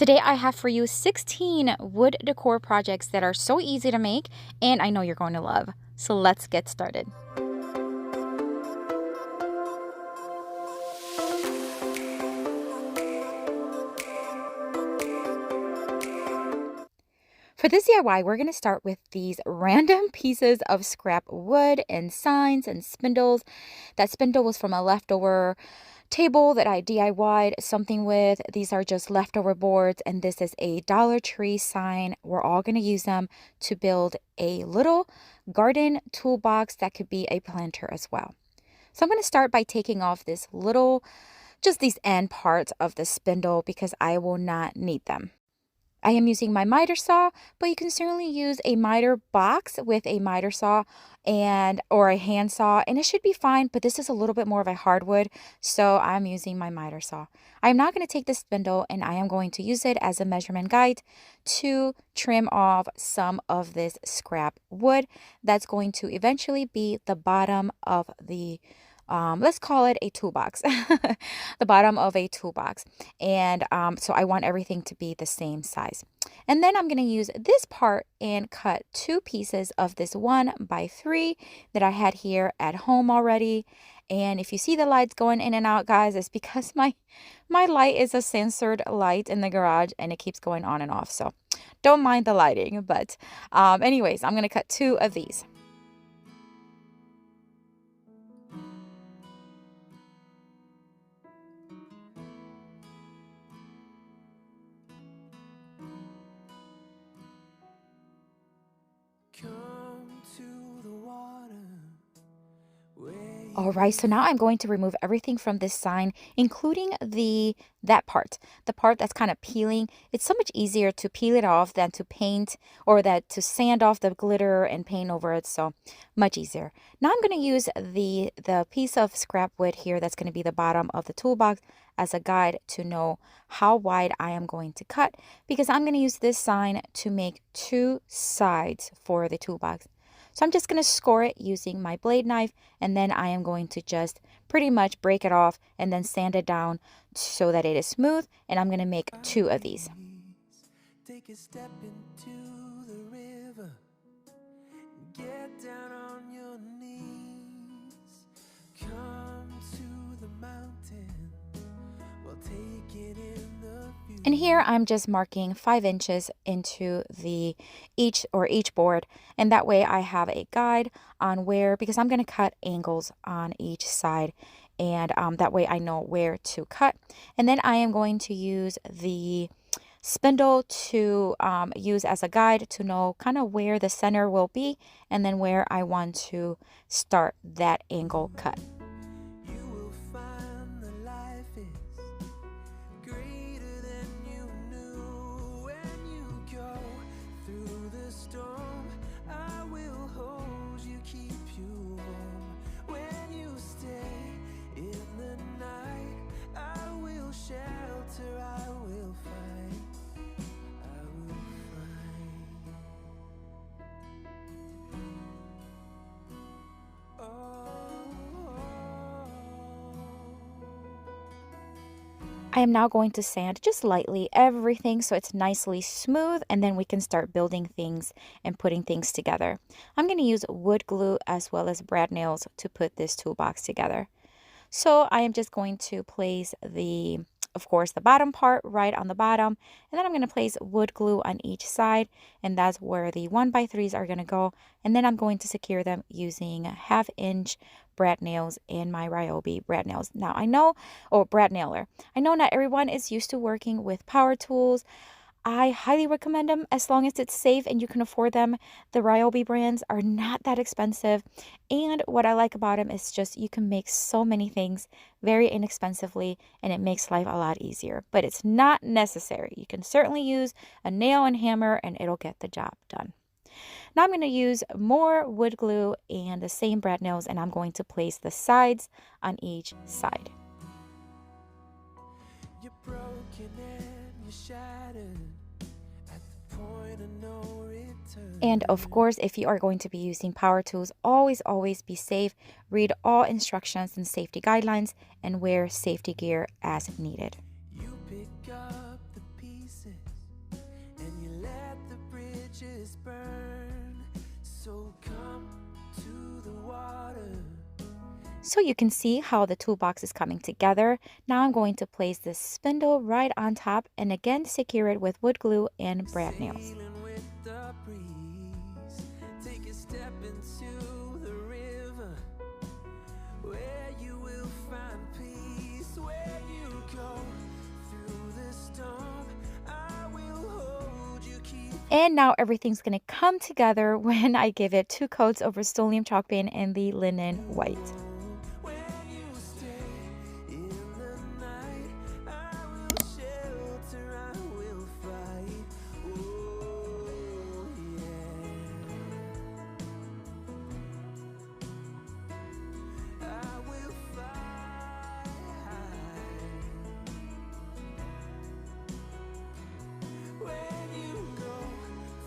Today I have for you 16 wood decor projects that are so easy to make and I know you're going to love. So let's get started. For this DIY, we're going to start with these random pieces of scrap wood and signs and spindles. That spindle was from a leftover table that I DIY'd something with. These are just leftover boards, and this is a Dollar Tree sign. We're all going to use them to build a little garden toolbox that could be a planter as well. So I'm going to start by taking off just these end parts of the spindle because I will not need them. I am using my miter saw, but you can certainly use a miter box with a miter saw or a hand saw, and it should be fine, but this is a little bit more of a hardwood, so I'm using my miter saw. I'm not going to take the spindle, and I am going to use it as a measurement guide to trim off some of this scrap wood that's going to eventually be the bottom of the let's call it a toolbox, the bottom of a toolbox. And so I want everything to be the same size. And then I'm going to use this part and cut two pieces of this 1x3 that I had here at home already. And if you see the lights going in and out, guys, it's because my light is a censored light in the garage and it keeps going on and off. So don't mind the lighting. But anyways, I'm going to cut two of these. All right, so now I'm going to remove everything from this sign, including that part, the part that's kind of peeling. It's so much easier to peel it off than to paint or to sand off the glitter and paint over it. So much easier. Now I'm going to use the piece of scrap wood here that's going to be the bottom of the toolbox as a guide to know how wide I am going to cut, because I'm going to use this sign to make two sides for the toolbox. So I'm just going to score it using my blade knife, and then I am going to just pretty much break it off and then sand it down so that it is smooth, and I'm going to make two of these. Take a step into the river, get down on your knees, come to the mountain while taking in the view. And here I'm just marking 5 inches into each board, and that way I have a guide on where, because I'm going to cut angles on each side, and that way I know where to cut. And then I am going to use the spindle to use as a guide to know kind of where the center will be and then where I want to start that angle cut. I am now going to sand just lightly everything so it's nicely smooth, and then we can start building things and putting things together. I'm going to use wood glue as well as brad nails to put this toolbox together. So I am just going to place of course, the bottom part right on the bottom, and then I'm going to place wood glue on each side, and that's where the 1x3s are going to go. And then I'm going to secure them using 1/2 inch brad nails and my Ryobi brad nails. Now brad nailer. I know not everyone is used to working with power tools. I highly recommend them as long as it's safe and you can afford them. The Ryobi brands are not that expensive. And what I like about them is just you can make so many things very inexpensively, and it makes life a lot easier. But it's not necessary. You can certainly use a nail and hammer and it'll get the job done. Now I'm going to use more wood glue and the same brad nails, and I'm going to place the sides on each side. You're broken and you're shattered at the point of no return. And of course, if you are going to be using power tools, always be safe. Read all instructions and safety guidelines and wear safety gear as needed. You pick up the pieces and you let the bridges burn. So come to the water. So you can see how the toolbox is coming together. Now I'm going to place this spindle right on top and again secure it with wood glue and brad nails. Sailing with the breeze, take a step into the river, where you will find peace. Where you go through the storm, I will hold you, keep. And now everything's going to come together when I give it 2 coats of Rust-Oleum chalk paint in the linen white. When you stay in the night, I will shelter, I will fight. Oh, yeah. I will fight. When you go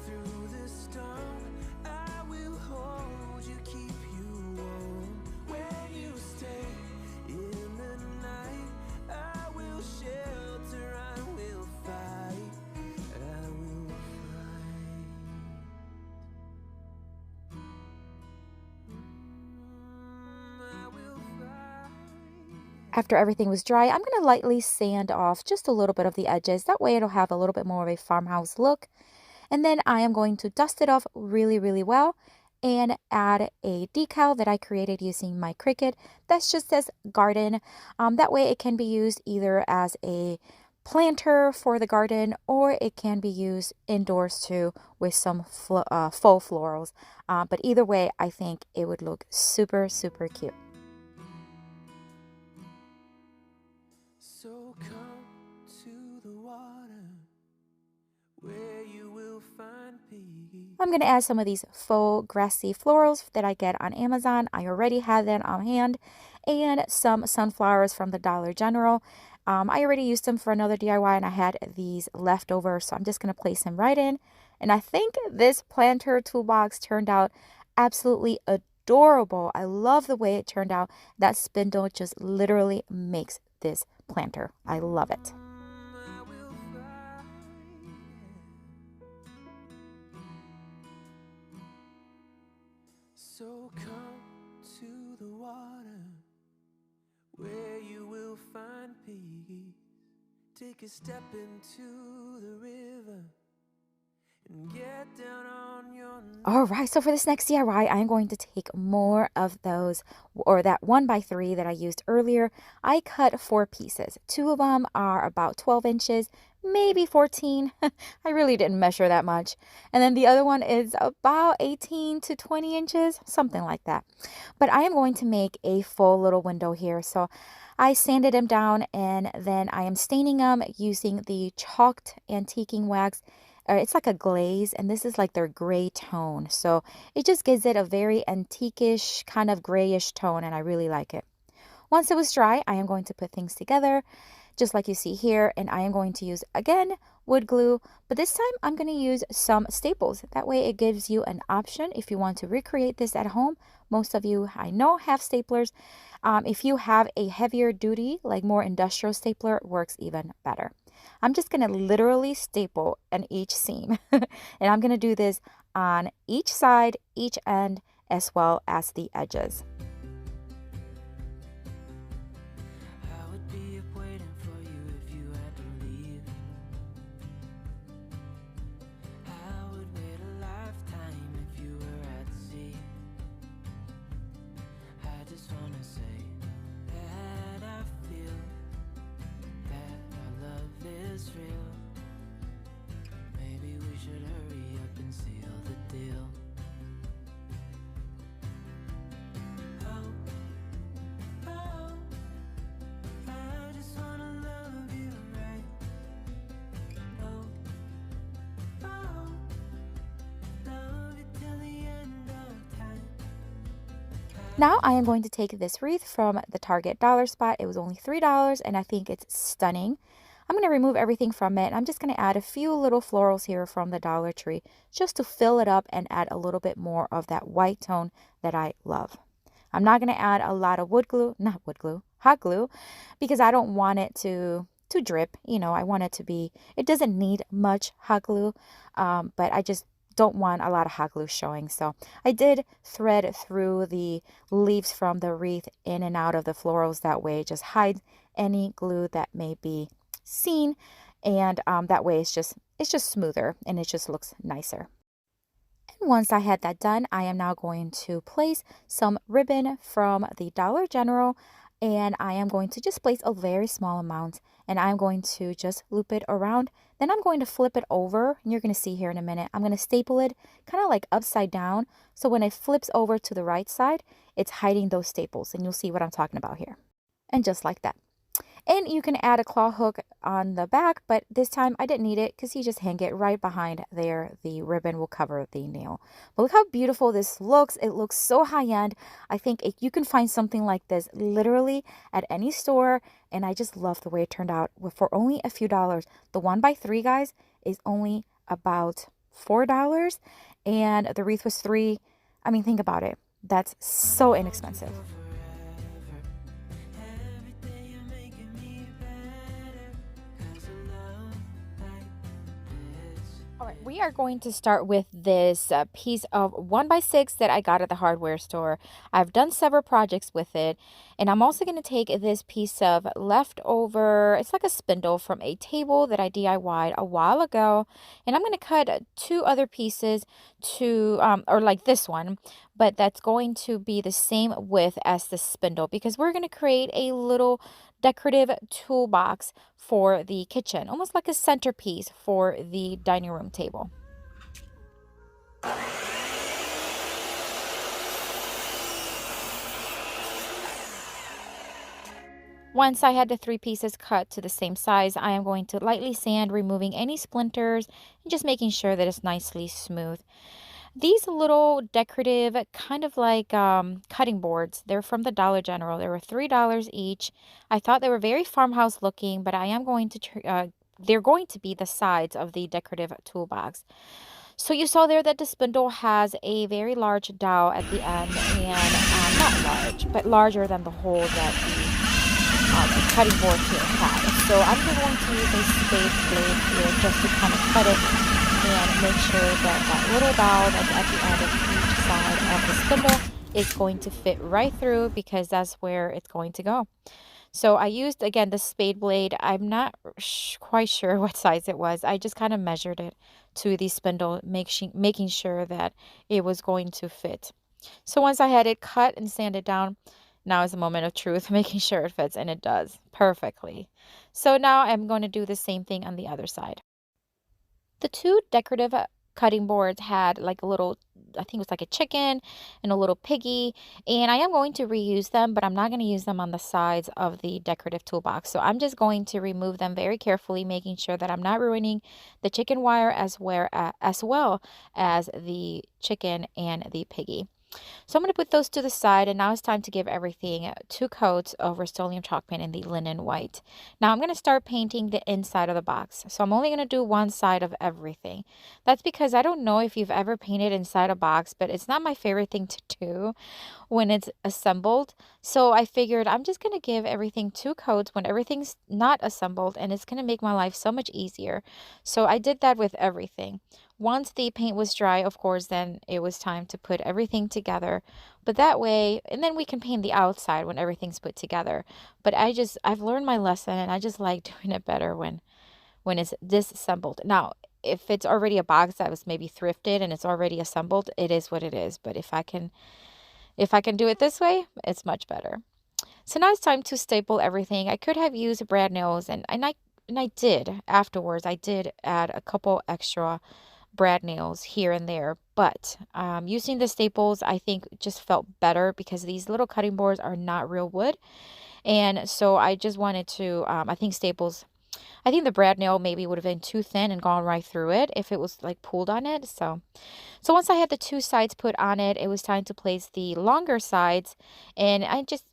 through the storm, I will hold you, keep you warm. When you stay in the night, I will shelter, I will fight, I will fight. I will fight. After everything was dry, I'm going to lightly sand off just a little bit of the edges. That way it'll have a little bit more of a farmhouse look. And then I am going to dust it off really, really well and add a decal that I created using my Cricut. That's just says garden. That way it can be used either as a planter for the garden or it can be used indoors too with some faux florals. But either way, I think it would look super, super cute. So come to the water, where you will find peace. I'm going to add some of these faux grassy florals that I get on Amazon. I already had them on hand. And some sunflowers from the Dollar General. I already used them for another DIY and I had these left over. So I'm just going to place them right in. And I think this planter toolbox turned out absolutely adorable. I love the way it turned out. That spindle just literally makes this planter. I love it. I will fight. So come to the water, where you will find peace. Take a step into the river and get down on your knees. All right, so for this next DIY, I'm going to take more of those, or that 1x3 that I used earlier. I cut 4 pieces. 2 of them are about 12 inches, maybe 14. I really didn't measure that much. And then the other one is about 18 to 20 inches, something like that. But I am going to make a full little window here. So I sanded them down and then I am staining them using the chalked antiquing wax. It's like a glaze, and this is like their gray tone. So it just gives it a very antique-ish, kind of grayish tone, and I really like it. Once it was dry, I am going to put things together, just like you see here, and I am going to use, again, wood glue, but this time I'm going to use some staples. That way it gives you an option if you want to recreate this at home. Most of you, I know, have staplers. If you have a heavier duty, like more industrial stapler, it works even better. I'm just going to literally staple in each seam. And I'm going to do this on each side, each end, as well as the edges. I would be up waiting for you if you had to leave. I would wait a lifetime if you were at sea. I just wanna say that I feel that our love is real. Maybe we should hurry up and seal the deal. Oh, oh, I just wanna love you right. Oh, oh, love you till the end of time. Now I am going to take this wreath from the Target dollar spot. It was only $3 and I think it's stunning. I'm going to remove everything from it. I'm just going to add a few little florals here from the Dollar Tree just to fill it up and add a little bit more of that white tone that I love. I'm not going to add a lot of hot glue, because I don't want it to to drip. You know, I want it to be, it doesn't need much hot glue, but I just don't want a lot of hot glue showing. So I did thread through the leaves from the wreath in and out of the florals. That way it just hides any glue that may be seen. And that way it's just smoother and it just looks nicer. And once I had that done, I am now going to place some ribbon from the Dollar General, and I am going to just place a very small amount, and I'm going to just loop it around. Then I'm going to flip it over, and you're going to see here in a minute. I'm going to staple it kind of like upside down, so when it flips over to the right side, it's hiding those staples, and you'll see what I'm talking about here. And just like that. And you can add a claw hook on the back, but this time I didn't need it because you just hang it right behind there. The ribbon will cover the nail. But look how beautiful this looks. It looks so high-end. I think you can find something like this literally at any store, and I just love the way it turned out for only a few dollars. The 1x3, guys, is only about $4, and the wreath was $3. I mean, think about it. That's so inexpensive. All right, we are going to start with this piece of 1x6 that I got at the hardware store. I've done several projects with it, and I'm also going to take this piece of leftover, it's like a spindle from a table that I DIY'd a while ago, and I'm going to cut two other pieces to, or like this one, but that's going to be the same width as the spindle because we're going to create a little decorative toolbox for the kitchen, almost like a centerpiece for the dining room table. Once I had the three pieces cut to the same size, I am going to lightly sand, removing any splinters and just making sure that it's nicely smooth. These little decorative, kind of like cutting boards, they're from the Dollar General. They were $3 each. I thought they were very farmhouse looking, but I am going to, they're going to be the sides of the decorative toolbox. So you saw there that the spindle has a very large dowel at the end, and not large, but larger than the hole that the cutting board here had. So I'm going to use a spade blade here just to kind of cut it and make sure that that little dowel that's at the end of each side of the spindle is going to fit right through because that's where it's going to go. So I used, again, the spade blade. I'm not quite sure what size it was. I just kind of measured it to the spindle, making sure that it was going to fit. So once I had it cut and sanded down, now is the moment of truth, making sure it fits, and it does perfectly. So now I'm going to do the same thing on the other side. The two decorative cutting boards had like a little, I think it was like a chicken and a little piggy, and I am going to reuse them, but I'm not going to use them on the sides of the decorative toolbox. So I'm just going to remove them very carefully, making sure that I'm not ruining the chicken wire as well as the chicken and the piggy. So I'm going to put those to the side, and now it's time to give everything 2 coats of Rust-Oleum chalk paint in the linen white. Now I'm going to start painting the inside of the box. So I'm only going to do one side of everything. That's because I don't know if you've ever painted inside a box, but it's not my favorite thing to do when it's assembled. So I figured I'm just going to give everything 2 coats when everything's not assembled, and it's going to make my life so much easier. So I did that with everything. Once the paint was dry, of course, then it was time to put everything together. But that way, and then we can paint the outside when everything's put together. But I've learned my lesson, and I just like doing it better when it's disassembled. Now, if it's already a box that was maybe thrifted and it's already assembled, it is what it is. But if I can do it this way, it's much better. So now it's time to staple everything. I could have used brad nails, and I did afterwards. I did add a couple extra brad nails here and there, but using the staples I think just felt better because these little cutting boards are not real wood, and so I just wanted to I think the brad nail maybe would have been too thin and gone right through it if it was like pulled on it. So once I had the 2 sides put on it, it was time to place the longer sides, and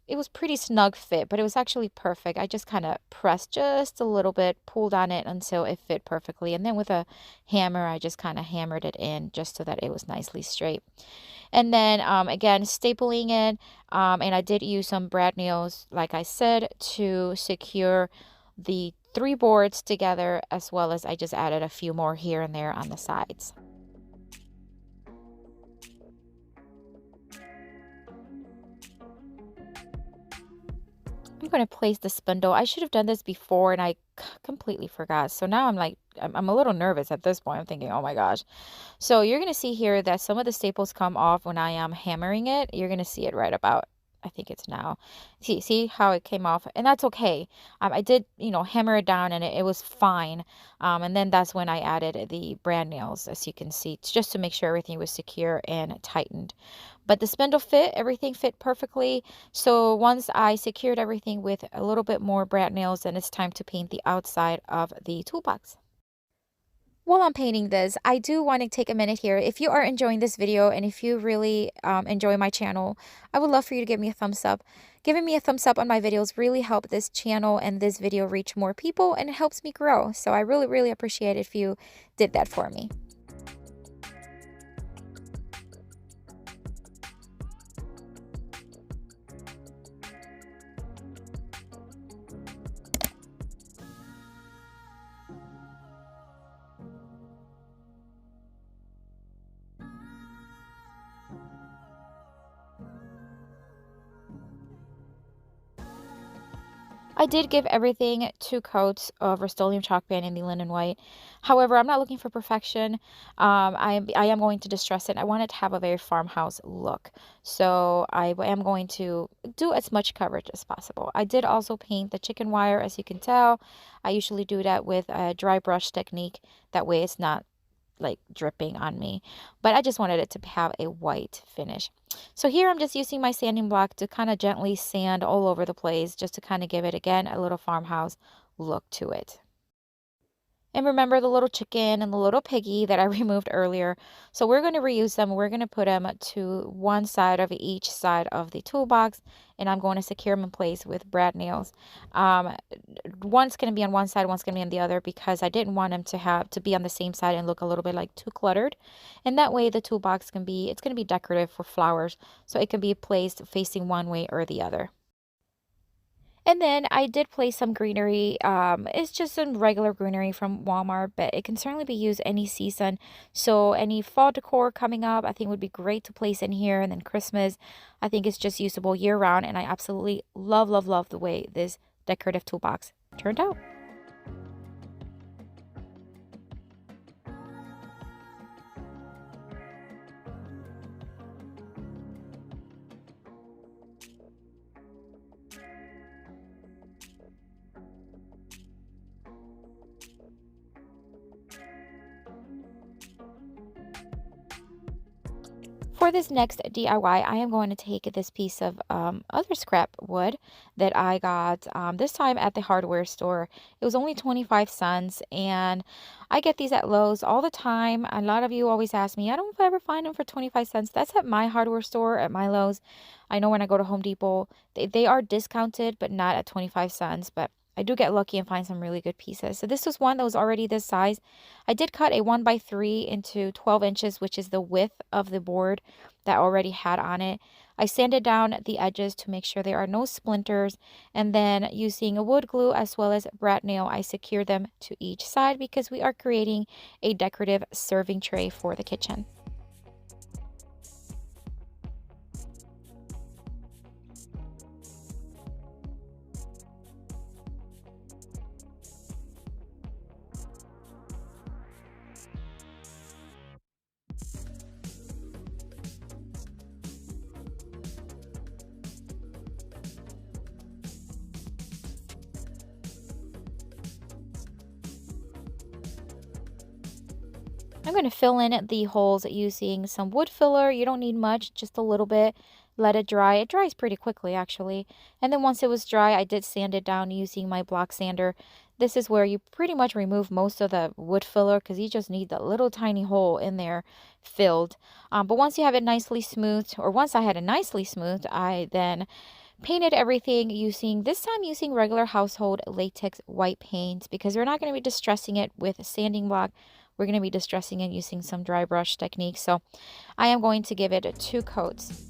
it was pretty snug fit, but it was actually perfect. I just kind of pressed just a little bit, pulled on it until it fit perfectly, and then with a hammer, I just kind of hammered it in just so that it was nicely straight. And then again, stapling it, and I did use some brad nails, like I said, to secure the 3 boards together, as well as I just added a few more here and there on the sides. I'm going to place the spindle. I should have done this before and I completely forgot. So now I'm like, I'm a little nervous at this point. I'm thinking, oh my gosh. So you're going to see here that some of the staples come off when I am hammering it. You're going to see it right about, I think it's now. See how it came off, and that's okay. I did, hammer it down, and it was fine. And then that's when I added the brand nails, as you can see, just to make sure everything was secure and tightened. But the spindle fit, everything fit perfectly. So once I secured everything with a little bit more brand nails, then it's time to paint the outside of the toolbox. While I'm painting this, I do want to take a minute here. If you are enjoying this video and if you really enjoy my channel, I would love for you to give me a thumbs up. Giving me a thumbs up on my videos really help this channel and this video reach more people, and it helps me grow. So I really, really appreciate it if you did that for me. I did give everything 2 coats of Rust-Oleum chalk paint in the linen white. However, I'm not looking for perfection. I am going to distress it. I want it to have a very farmhouse look. So I am going to do as much coverage as possible. I did also paint the chicken wire, as you can tell. I usually do that with a dry brush technique. That way it's not like dripping on me, but I just wanted it to have a white finish. So here I'm just using my sanding block to kind of gently sand all over the place, just to kind of give it, again, a little farmhouse look to it. And remember the little chicken and the little piggy that I removed earlier. So we're going to reuse them. We're going to put them to one side of each side of the toolbox, and I'm going to secure them in place with brad nails. One's going to be on one side, one's going to be on the other, because I didn't want them to be on the same side and look a little bit like too cluttered. And that way the toolbox it's going to be decorative for flowers, so it can be placed facing one way or the other. And then I did place some greenery. It's just some regular greenery from Walmart, but it can certainly be used any season. So any fall decor coming up, I think would be great to place in here. And then Christmas, I think it's just usable year round. And I absolutely love, love, love the way this decorative toolbox turned out. For this next DIY, I am going to take this piece of other scrap wood that I got this time at the hardware store. It was only 25 cents, and I get these at Lowe's all the time. A lot of you always ask me, I don't know if I ever find them for 25 cents. That's at my hardware store, at my Lowe's. I know when I go to Home Depot, they are discounted, but not at 25 cents. But I do get lucky and find some really good pieces. So this was one that was already this size. I did cut a 1x3 into 12 inches, which is the width of the board that I already had on it. I sanded down the edges to make sure there are no splinters, and then using a wood glue as well as brad nail, I secure them to each side because we are creating a decorative serving tray for the kitchen. I'm going to fill in the holes using some wood filler. You don't need much, just a little bit. Let it dry. It dries pretty quickly, actually. And then once it was dry, I did sand it down using my block sander. This is where you pretty much remove most of the wood filler because you just need that little tiny hole in there filled. But once you have it nicely smoothed, or once I had it nicely smoothed, I then painted everything using regular household latex white paint, because we're not going to be distressing it with a sanding block. We're going to be distressing it using some dry brush technique. So I am going to give it 2 coats.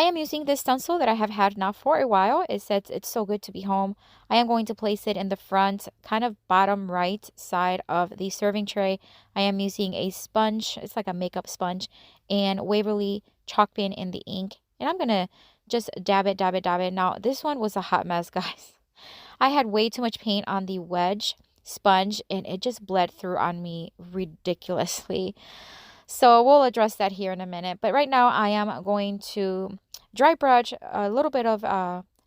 I am using this stencil that I have had now for a while. It says it's so good to be home. I am going to place it in the front, kind of bottom right side of the serving tray. I am using a sponge. It's like a makeup sponge and Waverly chalk pen in the ink. And I'm going to just dab it, dab it, dab it. Now, this one was a hot mess, guys. I had way too much paint on the wedge sponge and it just bled through on me ridiculously. So we'll address that here in a minute. But right now I am going to dry brush a little bit of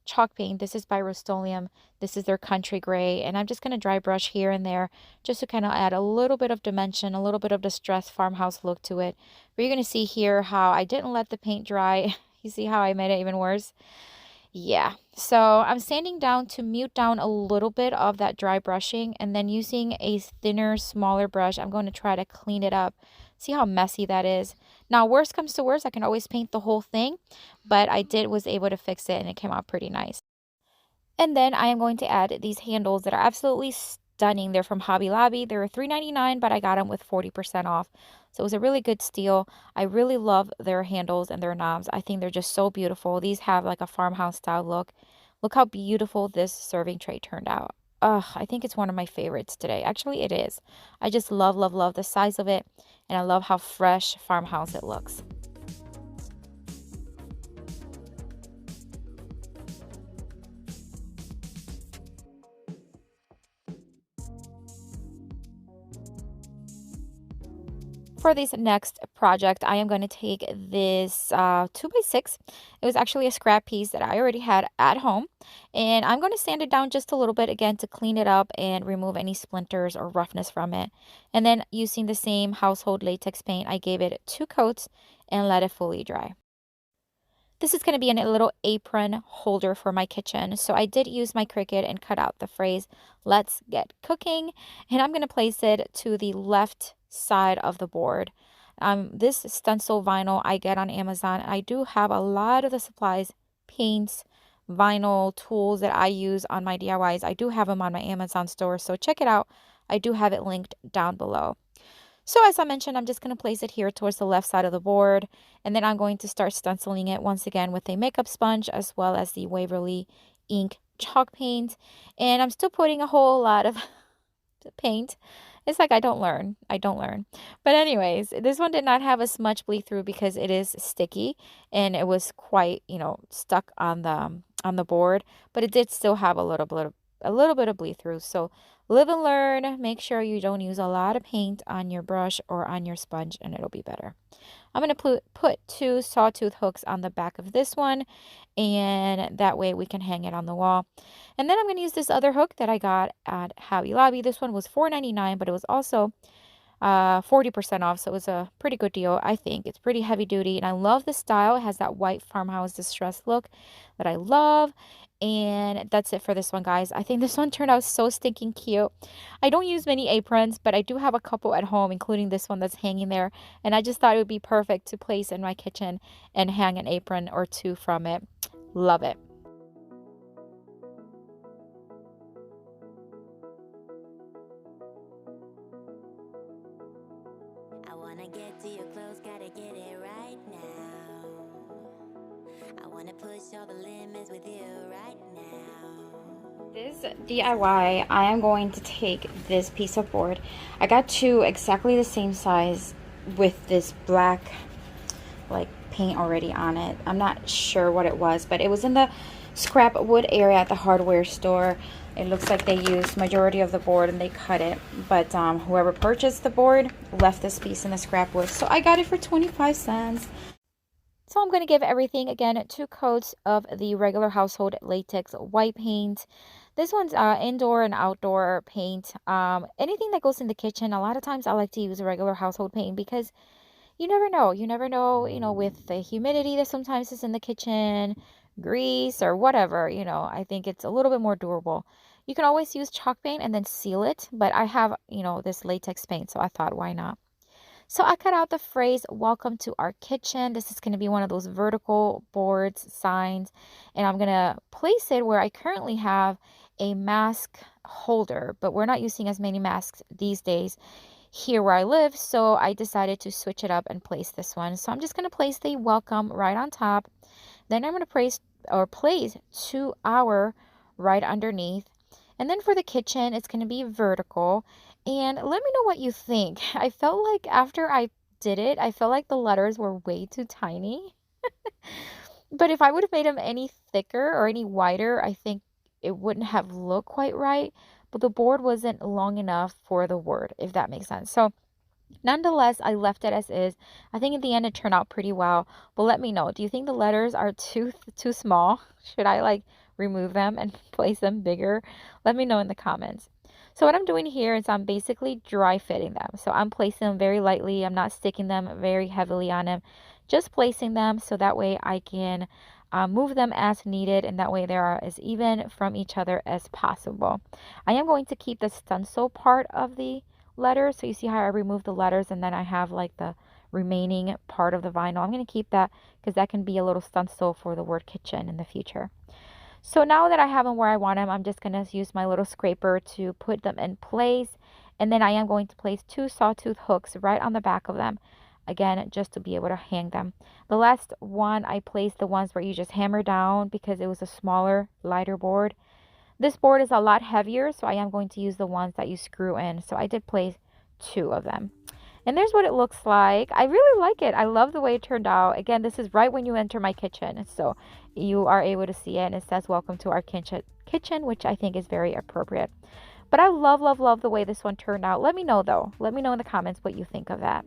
chalk paint. This is by Rust-Oleum. This is their country gray. And I'm just going to dry brush here and there just to kind of add a little bit of dimension, a little bit of distressed farmhouse look to it. But you're going to see here how I didn't let the paint dry. You see how I made it even worse? Yeah, so I'm sanding down to mute down a little bit of that dry brushing and then using a thinner, smaller brush, I'm going to try to clean it up. See how messy that is? Now, worst comes to worst, I can always paint the whole thing, but was able to fix it and it came out pretty nice. And then I am going to add these handles that are absolutely stunning. They're from Hobby Lobby. They were $3.99, but I got them with 40% off. So it was a really good steal. I really love their handles and their knobs. I think they're just so beautiful. These have like a farmhouse style look. Look how beautiful this serving tray turned out. Ugh, I think it's one of my favorites today. Actually, it is. I just love, love, love the size of it. And I love how fresh farmhouse it looks. For this next project, I am going to take this 2x6. It was actually a scrap piece that I already had at home. And I'm going to sand it down just a little bit again to clean it up and remove any splinters or roughness from it. And then using the same household latex paint, I gave it 2 coats and let it fully dry. This is going to be a little apron holder for my kitchen. So I did use my Cricut and cut out the phrase, "Let's get cooking." And I'm going to place it to the left side of the board. This stencil vinyl I get on Amazon. I do have a lot of the supplies, paints, vinyl tools that I use on my DIYs. I do have them on my Amazon store. So check it out. I do have it linked down below. So as I mentioned, I'm just going to place it here towards the left side of the board. And then I'm going to start stenciling it once again with a makeup sponge as well as the Waverly ink chalk paint. And I'm still putting a whole lot of paint. It's like I don't learn. I don't learn. But anyways, this one did not have as much bleed through because it is sticky and it was quite, stuck on the board, but it did still have a little bit of bleed through. So live and learn. Make sure you don't use a lot of paint on your brush or on your sponge and it'll be better. I'm going to put 2 sawtooth hooks on the back of this one, and that way we can hang it on the wall. And then I'm going to use this other hook that I got at Hobby Lobby. This one was $4.99, but it was also 40% off, so it was a pretty good deal, I think. It's pretty heavy duty, and I love the style. It has that white farmhouse distressed look that I love. And that's it for this one, guys. I think this one turned out so stinking cute. I don't use many aprons, but I do have a couple at home, including this one that's hanging there. And I just thought it would be perfect to place in my kitchen and hang an apron or 2 from it. Love it. I wanna get to your clothes, gotta get it right now. I wanna push all the limits with you right now. This DIY, I am going to take this piece of board. I got 2 exactly the same size with this black like paint already on it. I'm not sure what it was, but it was in the scrap wood area at the hardware store. It looks like they used majority of the board and they cut it, but whoever purchased the board left this piece in the scrap wood, so I got it for 25 cents. So I'm going to give everything again 2 coats of the regular household latex white paint. This one's indoor and outdoor paint. Anything that goes in the kitchen, a lot of times I like to use a regular household paint because you never know. You never know, with the humidity that sometimes is in the kitchen, grease or whatever, I think it's a little bit more durable. You can always use chalk paint and then seal it, but I have, this latex paint, so I thought, why not? So I cut out the phrase, "Welcome to our kitchen." This is going to be one of those vertical boards, signs, and I'm going to place it where I currently have a mask holder, but we're not using as many masks these days here where I live, so I decided to switch it up and place this one. So I'm just going to place the welcome right on top. Then I'm going to place 2 hour right underneath. And then for the kitchen, it's going to be vertical. And let me know what you think. I felt like after I did it, I felt like the letters were way too tiny. But if I would have made them any thicker or any wider, I think it wouldn't have looked quite right. But the board wasn't long enough for the word, if that makes sense. So nonetheless, I left it as is. I think in the end it turned out pretty well. But let me know. Do you think the letters are too small? Should I like remove them and place them bigger? Let me know in the comments. So what I'm doing here is I'm basically dry fitting them. So I'm placing them very lightly. I'm not sticking them very heavily on them. Just placing them so that way I can move them as needed, and that way they are as even from each other as possible. I am going to keep the stencil part of the letters. So you see how I removed the letters and then I have like the remaining part of the vinyl. I'm going to keep that because that can be a little stencil for the word kitchen in the future. So now that I have them where I want them, I'm just going to use my little scraper to put them in place. And then I am going to place 2 sawtooth hooks right on the back of them. Again, just to be able to hang them. The last one, I placed the ones where you just hammer down because it was a smaller, lighter board. This board is a lot heavier, so I am going to use the ones that you screw in. So I did place 2 of them. And there's what it looks like. I really like it. I love the way it turned out. Again, this is right when you enter my kitchen. So you are able to see it. And it says, welcome to our kitchen, which I think is very appropriate. But I love, love, love the way this one turned out. Let me know, though. Let me know in the comments what you think of that.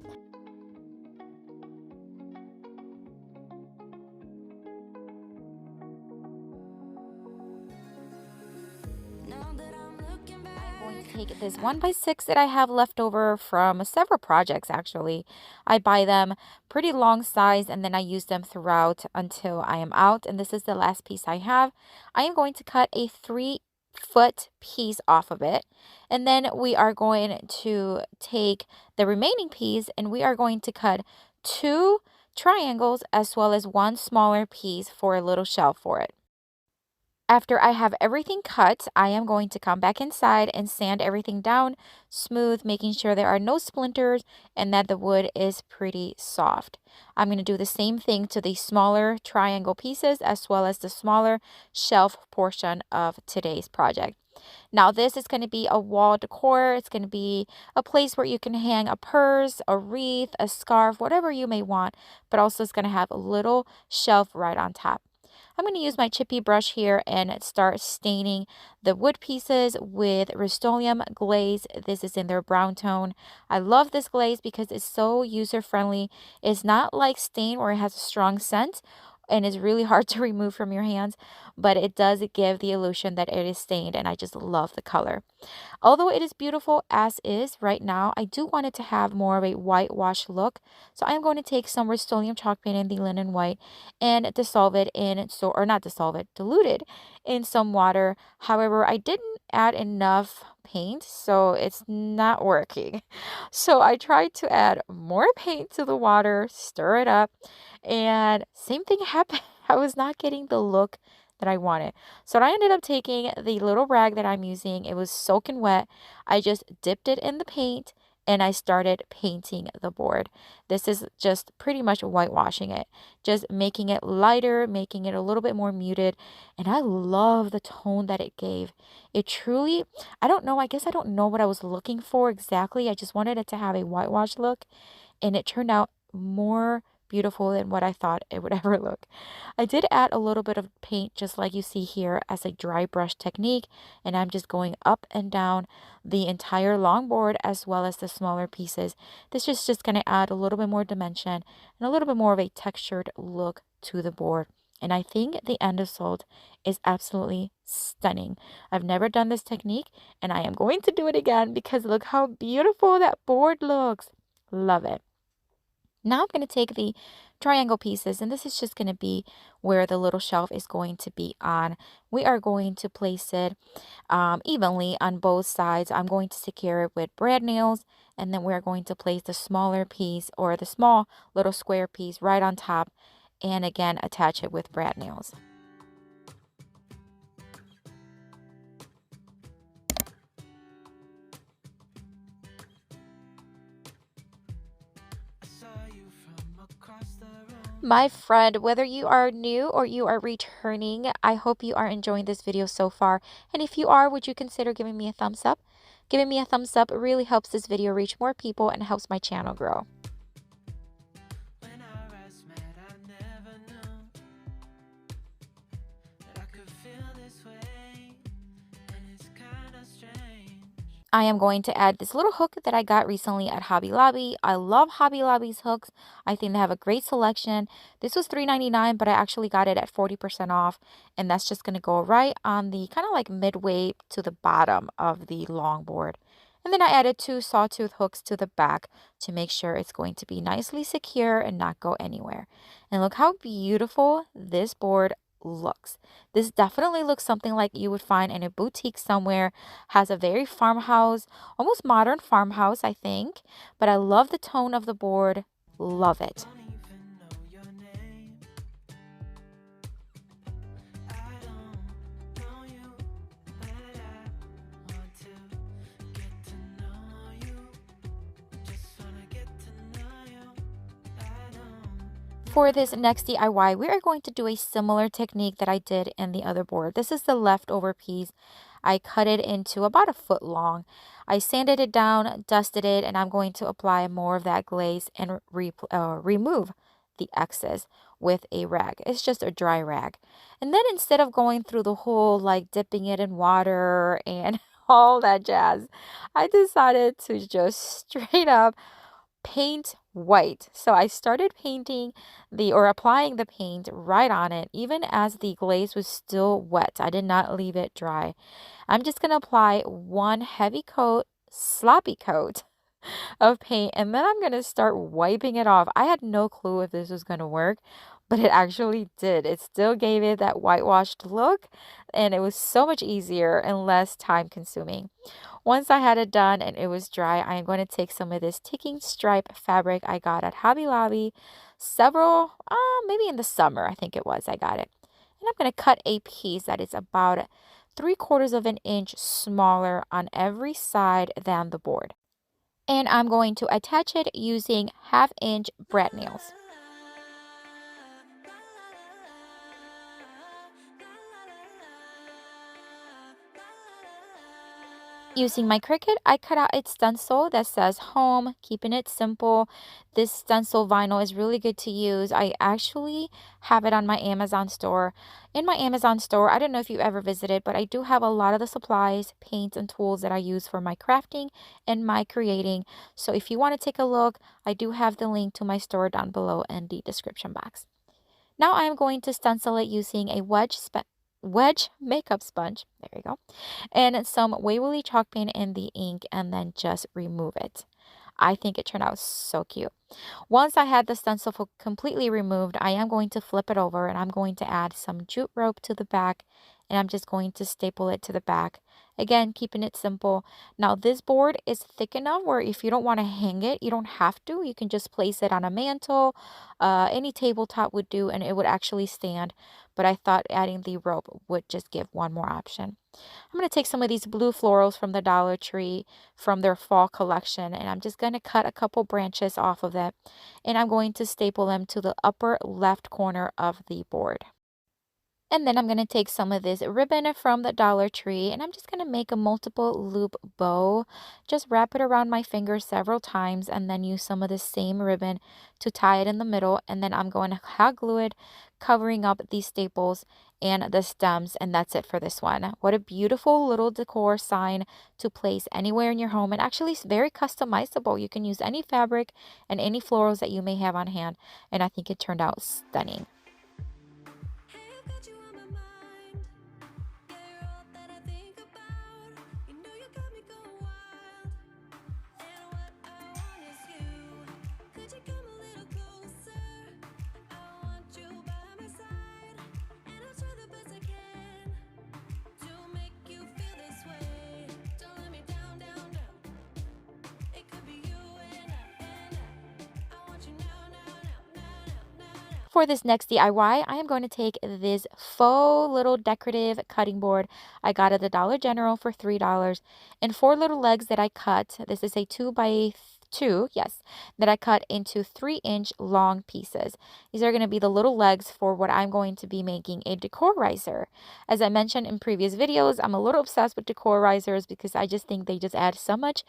Now that I'm looking back, I'm going to take this 1x6 that I have left over from several projects actually. I buy them pretty long size and then I use them throughout until I am out. And this is the last piece I have. I am going to cut a 3-foot piece off of it. And then we are going to take the remaining piece and we are going to cut 2 triangles as well as 1 smaller piece for a little shelf for it. After I have everything cut, I am going to come back inside and sand everything down smooth, making sure there are no splinters and that the wood is pretty soft. I'm going to do the same thing to the smaller triangle pieces as well as the smaller shelf portion of today's project. Now this is going to be a wall decor. It's going to be a place where you can hang a purse, a wreath, a scarf, whatever you may want, but also it's going to have a little shelf right on top. I'm going to use my chippy brush here and start staining the wood pieces with Rust-Oleum glaze. This is in their brown tone. I love this glaze because it's so user-friendly. It's not like stain where it has a strong scent and is really hard to remove from your hands, but it does give the illusion that it is stained, and I just love the color. Although it is beautiful as is right now, I do want it to have more of a whitewash look. So I'm going to take some Rust-Oleum chalk paint in the linen white and dissolve it in, or not dissolve it, dilute it in some water. However, I didn't add enough paint, so it's not working. So I tried to add more paint to the water, stir it up, and same thing happened. I was not getting the look that I wanted. So I ended up taking the little rag that I'm using. It was soaking wet. I just dipped it in the paint and I started painting the board. This is just pretty much whitewashing it, just making it lighter, making it a little bit more muted. And I love the tone that it gave. It truly, I don't know, I guess I don't know what I was looking for exactly. I just wanted it to have a whitewash look and it turned out more beautiful than what I thought it would ever look. I did add a little bit of paint just like you see here as a dry brush technique, and I'm just going up and down the entire long board as well as the smaller pieces. This is just going to add a little bit more dimension and a little bit more of a textured look to the board. And I think the end result is absolutely stunning. I've never done this technique and I am going to do it again because look how beautiful that board looks. Love it. Now I'm going to take the triangle pieces, and this is just going to be where the little shelf is going to be on. We are going to place it evenly on both sides. I'm going to secure it with brad nails, and then we're going to place the smaller piece or the small little square piece right on top, and again attach it with brad nails. My friend, whether you are new or you are returning, I hope you are enjoying this video so far. And if you are, would you consider giving me a thumbs up? Giving me a thumbs up really helps this video reach more people and helps my channel grow. When our eyes met, I never knew that I could feel this way, and it's kinda strange. I am going to add this little hook that I got recently at Hobby Lobby. I love Hobby Lobby's hooks. I think they have a great selection. This was $3.99, but I actually got it at 40% off. And that's just going to go right on the kind of like midway to the bottom of the longboard. And then I added 2 sawtooth hooks to the back to make sure it's going to be nicely secure and not go anywhere. And look how beautiful this board looks. This definitely looks something like you would find in a boutique somewhere. Has a very farmhouse, almost modern farmhouse, I think. But I love the tone of the board. Love it. Don't even know your name. I don't know you, but I want to get to know you. Just wanna get to know you. I don't. For this next DIY, we are going to do a similar technique that I did in the other board. This is the leftover piece. I cut it into about a foot long. I sanded it down, dusted it, and I'm going to apply more of that glaze and remove the excess with a rag. It's just a dry rag. And then instead of going through the whole like dipping it in water and all that jazz, I decided to just straight up paint white. So I started painting or applying the paint right on it, even as the glaze was still wet. I did not leave it dry. I'm just going to apply one heavy coat, sloppy coat of paint, and then I'm going to start wiping it off. I had no clue if this was going to work, but it actually did. It still gave it that whitewashed look, and it was so much easier and less time consuming. Once I had it done and it was dry, I am going to take some of this ticking stripe fabric I got at Hobby Lobby maybe in the summer, I think it was, I got it. And I'm going to cut a piece that is about 3/4 of an inch smaller on every side than the board. And I'm going to attach it using 1/2 inch brad nails. Using my Cricut, I cut out a stencil that says home, keeping it simple. This stencil vinyl is really good to use. I actually have it on my Amazon store. In my Amazon store, I don't know if you ever visited, but I do have a lot of the supplies, paints, and tools that I use for my crafting and my creating. So if you want to take a look, I do have the link to my store down below in the description box. Now I'm going to stencil it using a wedge makeup sponge. There you go. And some Waverly chalk paint in the ink, and then just remove it. I think it turned out so cute. Once I had the stencil completely removed, I am going to flip it over and I'm going to add some jute rope to the back, and I'm just going to staple it to the back. Again, keeping it simple. Now this board is thick enough where if you don't want to hang it, you don't have to. You can just place it on a mantle. Any tabletop would do, and it would actually stand. But I thought adding the rope would just give one more option. I'm going to take some of these blue florals from the Dollar Tree from their fall collection, and I'm just going to cut a couple branches off of it, and I'm going to staple them to the upper left corner of the board. And then I'm going to take some of this ribbon from the Dollar Tree, and I'm just going to make a multiple loop bow. Just wrap it around my finger several times and then use some of the same ribbon to tie it in the middle. And then I'm going to hot glue it, covering up these staples and the stems. And that's it for this one. What a beautiful little decor sign to place anywhere in your home. And actually it's very customizable. You can use any fabric and any florals that you may have on hand. And I think it turned out stunning. Hey, I've got you on my mind. Yeah, you're all that I think about. You know you got me going wild. And what I want is you. Could you come a little closer? I want you by my side, and I'll try the best I can to make you feel this way. Don't let me down, down, down. It could be you and I want you now, now, now, now, now, now, now. For this next DIY, I am going to take this faux little decorative cutting board I got at the Dollar General for $3 and 4 little legs that I cut. This is a 2 by two, yes, that I cut into 3-inch long pieces. These are going to be the little legs for what I'm going to be making a decorizer. As I mentioned in previous videos, I'm a little obsessed with decorizers because I just think they just add so much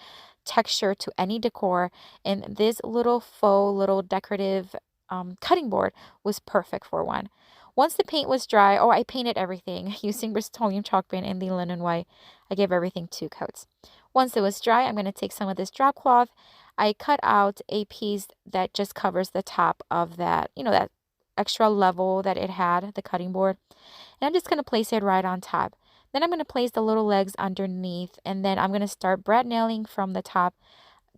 texture to any decor. And this little faux, little decorative cutting board was perfect for one. Once the paint was dry, I painted everything using Rust-Oleum chalk paint and the linen white. I gave everything 2 coats. Once it was dry, I'm going to take some of this drop cloth. I cut out a piece that just covers the top of that, that extra level that it had, the cutting board. And I'm just going to place it right on top. Then I'm going to place the little legs underneath, and then I'm going to start brad nailing from the top,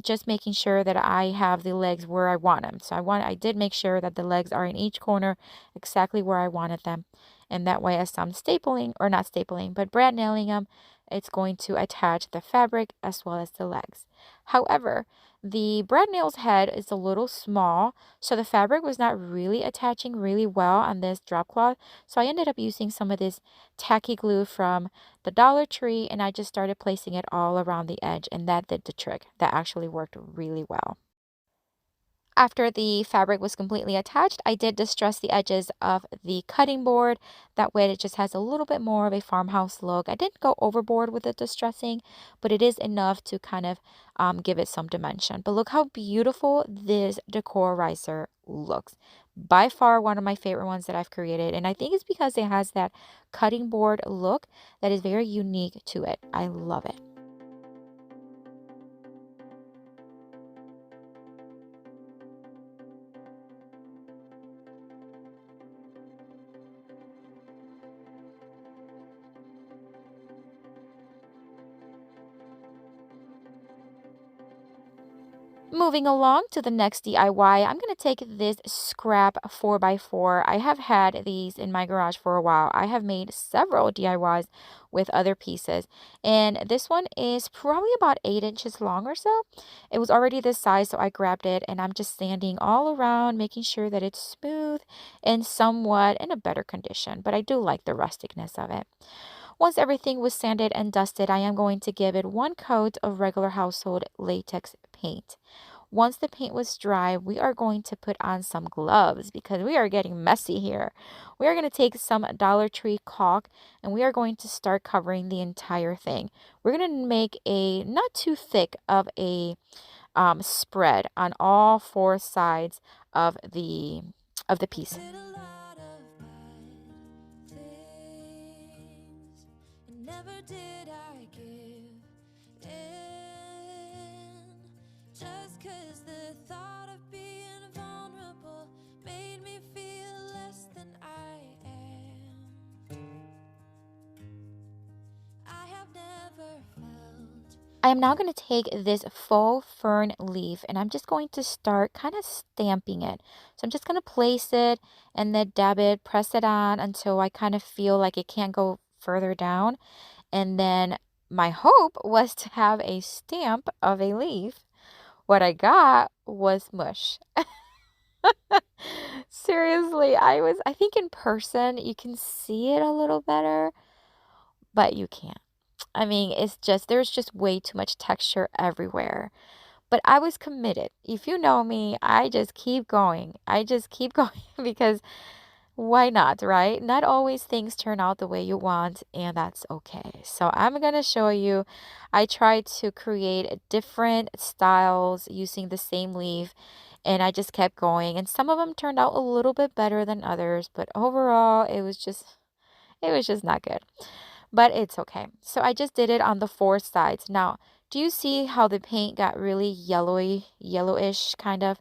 just making sure that I have the legs where I want them. So I did make sure that the legs are in each corner exactly where I wanted them. And that way, as I'm stapling, or not stapling, but brad nailing them, it's going to attach the fabric as well as the legs. However, the brad nail's head is a little small, so the fabric was not really attaching really well on this drop cloth. So I ended up using some of this tacky glue from the Dollar Tree, and I just started placing it all around the edge, and that did the trick. That actually worked really well. After the fabric was completely attached, I did distress the edges of the cutting board. That way it just has a little bit more of a farmhouse look. I didn't go overboard with the distressing, but it is enough to kind of give it some dimension. But look how beautiful this decorizer looks. By far one of my favorite ones that I've created. And I think it's because it has that cutting board look that is very unique to it. I love it. Moving along to the next DIY, I'm going to take this scrap 4x4. I have had these in my garage for a while. I have made several DIYs with other pieces, and this one is probably about 8 inches long or so. It was already this size, so I grabbed it, and I'm just sanding all around, making sure that it's smooth and somewhat in a better condition, but I do like the rusticness of it. Once everything was sanded and dusted, I am going to give it 1 coat of regular household latex paint. Once the paint was dry, we are going to put on some gloves because we are getting messy here. We are going to take some Dollar Tree caulk and we are going to start covering the entire thing. We're going to make a not too thick of a spread on all 4 sides of the piece. Did a lot of bad things, and never did I give in. Just 'cause the thought of being vulnerable made me feel less than I am. I have never felt. I am now going to take this faux fern leaf and I'm just going to start kind of stamping it. So I'm just going to place it and then dab it, press it on until I kind of feel like it can't go further down. And then my hope was to have a stamp of a leaf. What I got was mush. Seriously, I think in person you can see it a little better, but you can't. I mean, there's just way too much texture everywhere. But I was committed. If you know me, I just keep going. I just keep going because why not, right? Not always things turn out the way you want, and that's okay. So I'm going to show you. I tried to create different styles using the same leaf, and I just kept going. And some of them turned out a little bit better than others, but overall, it was just not good, but it's okay. So I just did it on the 4 sides. Now, do you see how the paint got really yellowish kind of?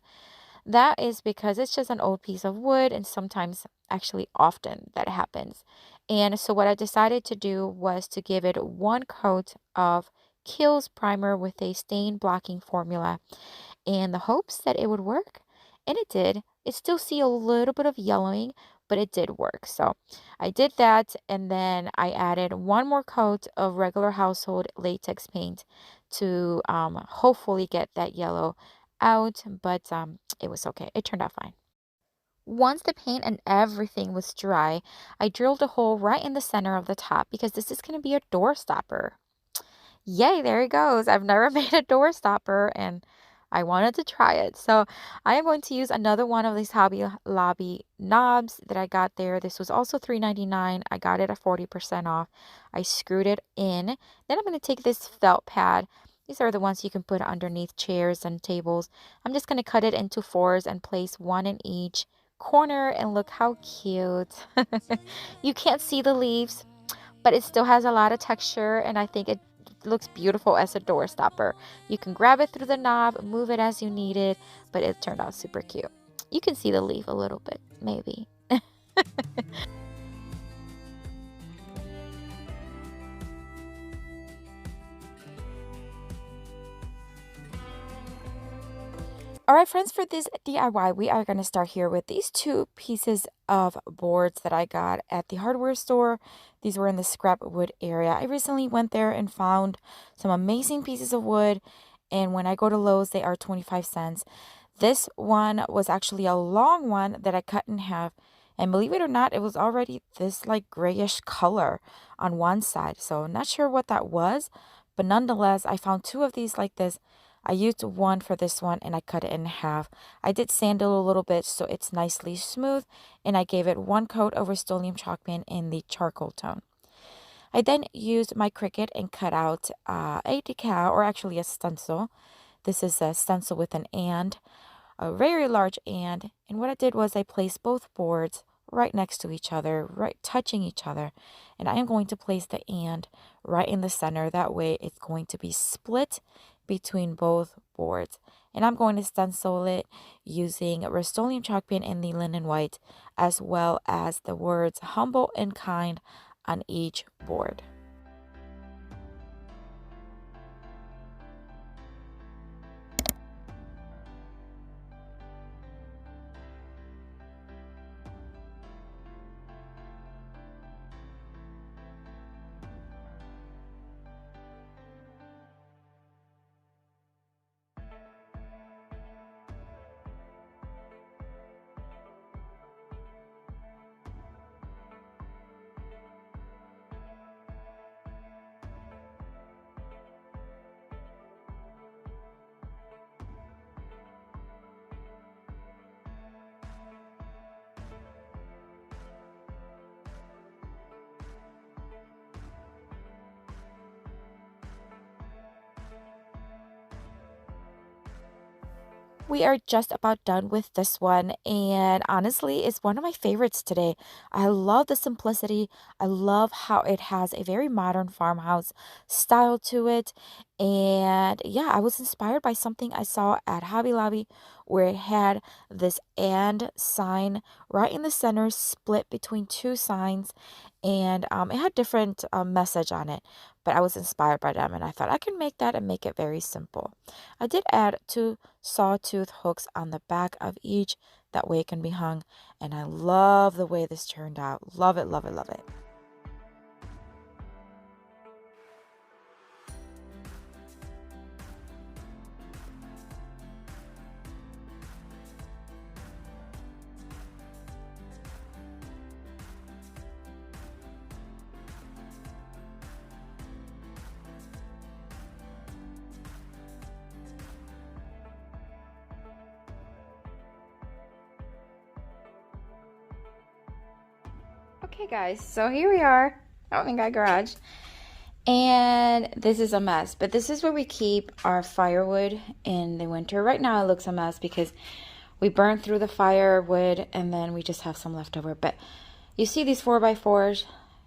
That is because it's just an old piece of wood, and sometimes, actually often, that happens. And so what I decided to do was to give it 1 coat of Kiehl's primer with a stain blocking formula in the hopes that it would work. And it did. It still see a little bit of yellowing, but it did work. So I did that, and then I added 1 more coat of regular household latex paint to hopefully get that yellow out, but it was okay. It turned out fine. Once the paint and everything was dry, I drilled a hole right in the center of the top because this is going to be a door stopper. Yay, there it goes. I've never made a door stopper, and I wanted to try it. So I am going to use another one of these Hobby Lobby knobs that I got there. This was also $3.99. I got it at 40% off. I screwed it in. Then I'm going to take this felt pad. These are the ones you can put underneath chairs and tables. I'm just going to cut it into fours and place one in each corner, and look how cute. You can't see the leaves, but it still has a lot of texture, and I think it looks beautiful as a door stopper. You can grab it through the knob, move it as you need it, but it turned out super cute. You can see the leaf a little bit, maybe. All right, friends, for this DIY, we are going to start here with these two pieces of boards that I got at the hardware store. These were in the scrap wood area. I recently went there and found some amazing pieces of wood, and when I go to Lowe's, they are 25 cents. This one was actually a long one that I cut in half, and believe it or not, it was already this like grayish color on one side. So I'm not sure what that was, but nonetheless, I found two of these like this. I used one for this one and I cut it in half. I did sand it a little bit so it's nicely smooth, and I gave it one coat of Rust-Oleum chalk paint in the charcoal tone. I then used my Cricut and cut out a decal, or actually a stencil. This is a stencil with an and, a very large and what I did was I placed both boards right next to each other, right touching each other, and I am going to place the and right in the center. That way it's going to be split between both boards, and I'm going to stencil it using Rust-Oleum chalk paint in the linen white, as well as the words humble and kind on each board. We are just about done with this one, and honestly, it's one of my favorites today. I love the simplicity. I love how it has a very modern farmhouse style to it. And yeah, I was inspired by something I saw at Hobby Lobby, where it had this and sign right in the center, split between two signs, and it had different message on it. But I was inspired by them, and I thought I can make that and make it very simple. I did add two sawtooth hooks on the back of each. That way it can be hung. And I love the way this turned out. Love it, love it, love it. Okay guys, so here we are out in my garage, and this is a mess, but this is where we keep our firewood in the winter. Right now it looks a mess because we burned through the firewood and then we just have some left over. But you see these 4x4s,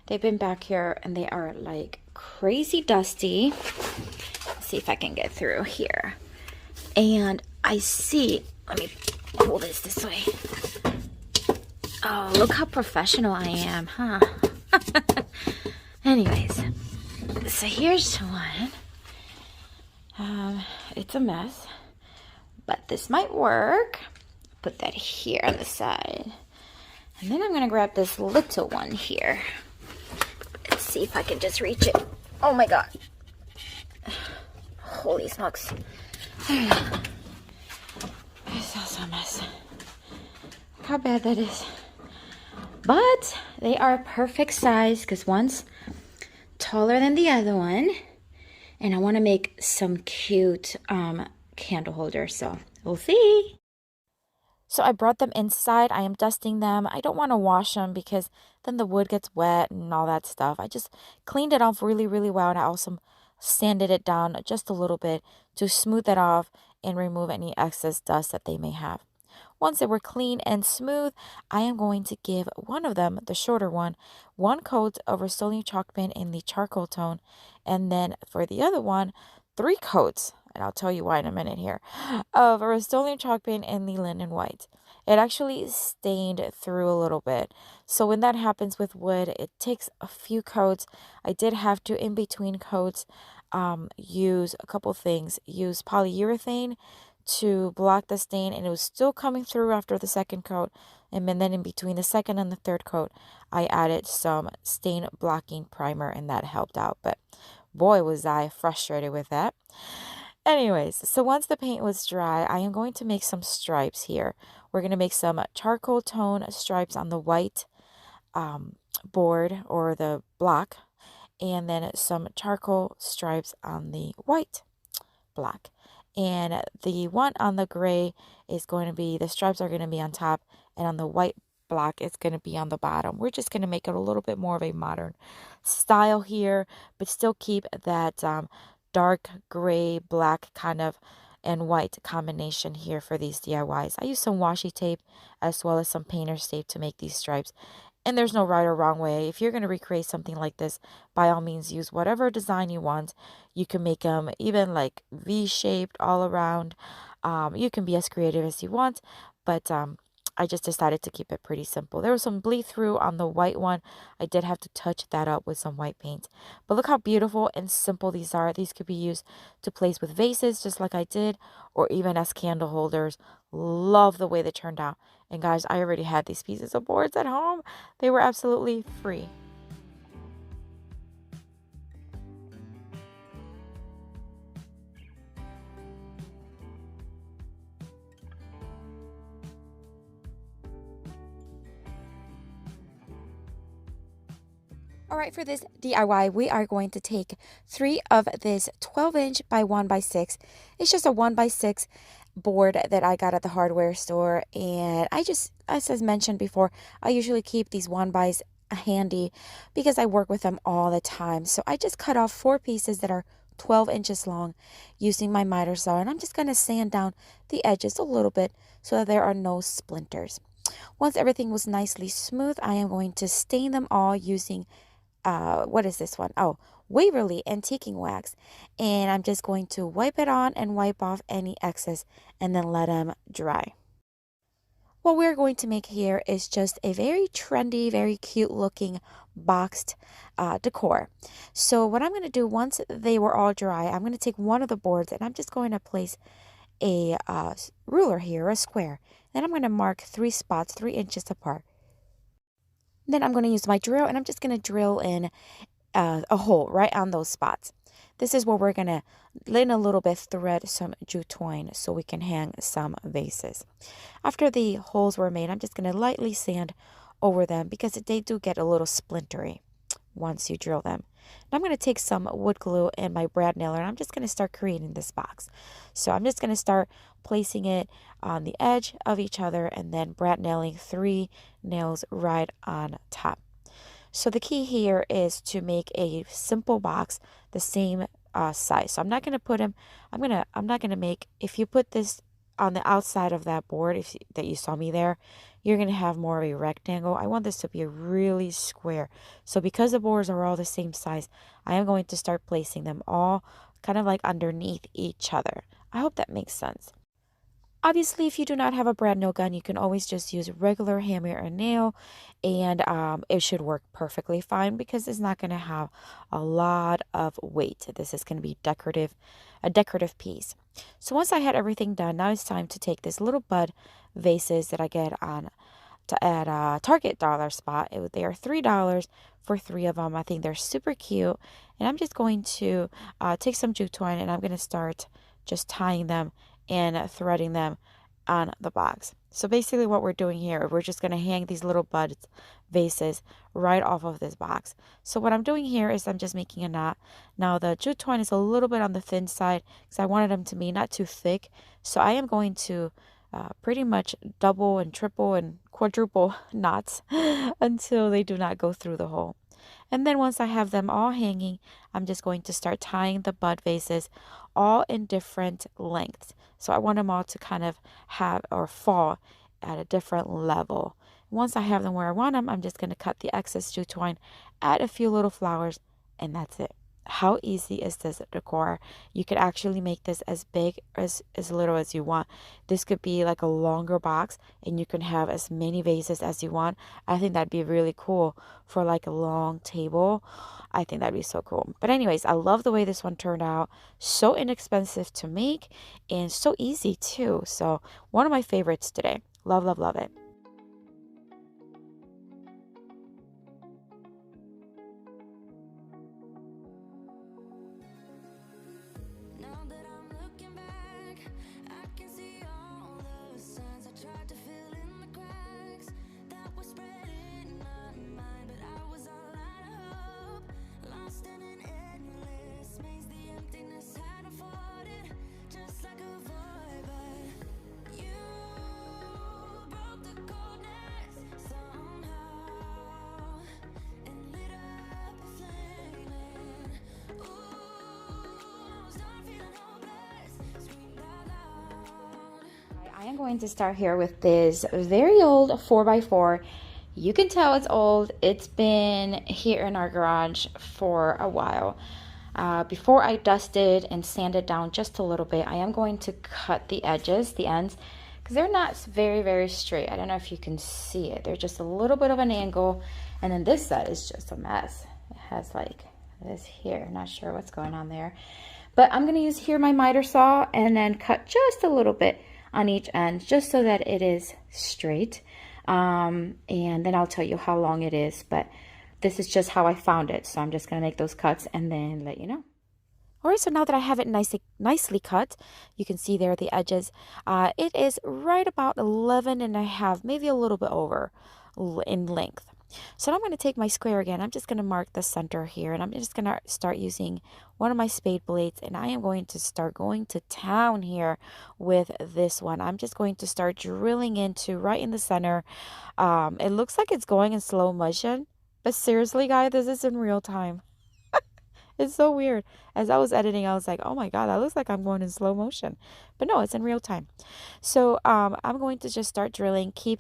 they've been back here and they are like crazy dusty. Let's see if I can get through here. And I see, let me pull this way. Oh, look how professional I am, huh? Anyways, so here's one. It's a mess, but this might work. Put that here on the side. And then I'm gonna grab this little one here. Let's see if I can just reach it. Oh my God. Holy smokes. There we go. It's also a mess. Look how bad that is. But they are perfect size because one's taller than the other one. And I want to make some cute candle holder. So we'll see. So I brought them inside. I am dusting them. I don't want to wash them because then the wood gets wet and all that stuff. I just cleaned it off really, really well. And I also sanded it down just a little bit to smooth it off and remove any excess dust that they may have. Once they were clean and smooth, I am going to give one of them, the shorter one coat of Rust-Oleum chalk paint in the charcoal tone. And then for the other one, 3 coats, and I'll tell you why in a minute here, of Rust-Oleum chalk paint in the linen white. It actually stained through a little bit. So when that happens with wood, it takes a few coats. I did have to, in between coats, use a couple things. Use polyurethane to block the stain, and it was still coming through after the second coat. And then in between the second and the third coat, I added some stain blocking primer, and that helped out. But boy, was I frustrated with that. Anyways, so once the paint was dry, I am going to make some stripes here. We're going to make some charcoal tone stripes on the white board or the block, and then some charcoal stripes on the white block. And the one on the gray is going to be, the stripes are going to be on top, and on the white block it's going to be on the bottom. We're just going to make it a little bit more of a modern style here, but still keep that dark gray, black kind of and white combination here for these DIYs. I use some washi tape as well as some painter's tape to make these stripes. And there's no right or wrong way. If you're going to recreate something like this, by all means, use whatever design you want. You can make them even like V-shaped all around. You can be as creative as you want, but I just decided to keep it pretty simple. There was some bleed through on the white one. I did have to touch that up with some white paint. But look how beautiful and simple these are. These could be used to place with vases, just like I did, or even as candle holders. Love the way they turned out. And guys, I already had these pieces of boards at home. They were absolutely free. All right, for this DIY, we are going to take 3 of this 12-inch by 1x6. It's just a 1x6 board that I got at the hardware store. And I just, as mentioned before, I usually keep these 1x handy because I work with them all the time. So I just cut off 4 pieces that are 12 inches long using my miter saw. And I'm just going to sand down the edges a little bit so that there are no splinters. Once everything was nicely smooth, I am going to stain them all using what is this one? Oh, Waverly Antiquing Wax. And I'm just going to wipe it on and wipe off any excess and then let them dry. What we're going to make here is just a very trendy, very cute looking boxed decor. So what I'm going to do, once they were all dry, I'm going to take one of the boards and I'm just going to place a ruler here, a square. Then I'm going to mark 3 spots 3 inches apart. Then I'm going to use my drill and I'm just going to drill in a hole right on those spots. This is where we're going to, in a little bit, thread some jute twine so we can hang some vases. After the holes were made, I'm just going to lightly sand over them because they do get a little splintery once you drill them. Now I'm going to take some wood glue and my brad nailer and I'm just going to start creating this box. So I'm just going to start placing it on the edge of each other and then brad nailing 3 nails right on top. So the key here is to make a simple box the same size. So I'm not going to put them, I'm not going to make, if you put this on the outside of that board that you saw me there, you're going to have more of a rectangle. I want this to be a really square. So because the boards are all the same size, I am going to start placing them all kind of like underneath each other. I hope that makes sense. Obviously, if you do not have a brad nail gun, you can always just use a regular hammer and nail, and it should work perfectly fine because it's not going to have a lot of weight. This is going to be a decorative piece. So once I had everything done, now it's time to take this little bud vases that I get at a Target dollar spot. They are $3 for 3 of them. I think they're super cute, and I'm just going to take some jute twine and I'm going to start just tying them and threading them on the box. So basically what we're doing here, we're just going to hang these little buds, vases, right off of this box. So what I'm doing here is I'm just making a knot. Now the jute twine is a little bit on the thin side because I wanted them to be not too thick. So I am going to pretty much double and triple and quadruple knots until they do not go through the hole. And then once I have them all hanging, I'm just going to start tying the bud vases all in different lengths. So I want them all to kind of have or fall at a different level. Once I have them where I want them, I'm just going to cut the excess jute twine, add a few little flowers, and that's it. How easy is this decor? You could actually make this as big as little as you want. This could be like a longer box and you can have as many vases as you want. I think that'd be really cool for like a long table. I think that'd be so cool. But anyways, I love the way this one turned out. So inexpensive to make and so easy too. So one of my favorites today. Love, love, love it. Now that I'm looking back, I can see all the signs I tried to fill in the cracks that were spreading my mind, but I was all out of hope, lost in an endless maze. The emptiness had unfolded just like a void, but you broke the coldness somehow and lit up a flame. And ooh, start feeling hopeless, screamed out loud. I am going to start here with this very old 4x4. You can tell it's old. It's been here in our garage for a while. Before I dust it and sand it down just a little bit, I am going to cut the edges, the ends, because they're not very, very straight. I don't know if you can see it. They're just a little bit of an angle. And then this side is just a mess. It has like this here. Not sure what's going on there. But I'm going to use here my miter saw and then cut just a little bit on each end just so that it is straight. And then I'll tell you how long it is. But this is just how I found it. So I'm just going to make those cuts and then let you know. All right, so now that I have it nicely cut, you can see there the edges. It is right about 11 and a half, maybe a little bit over in length. So now I'm going to take my square again. I'm just going to mark the center here, and I'm just going to start using one of my spade blades, and I am going to start going to town here with this one. I'm just going to start drilling into right in the center. It looks like it's going in slow motion, but seriously, guys, this is in real time. It's so weird. As I was editing, I was like, oh my God, that looks like I'm going in slow motion. But no, it's in real time. So I'm going to just start drilling, keep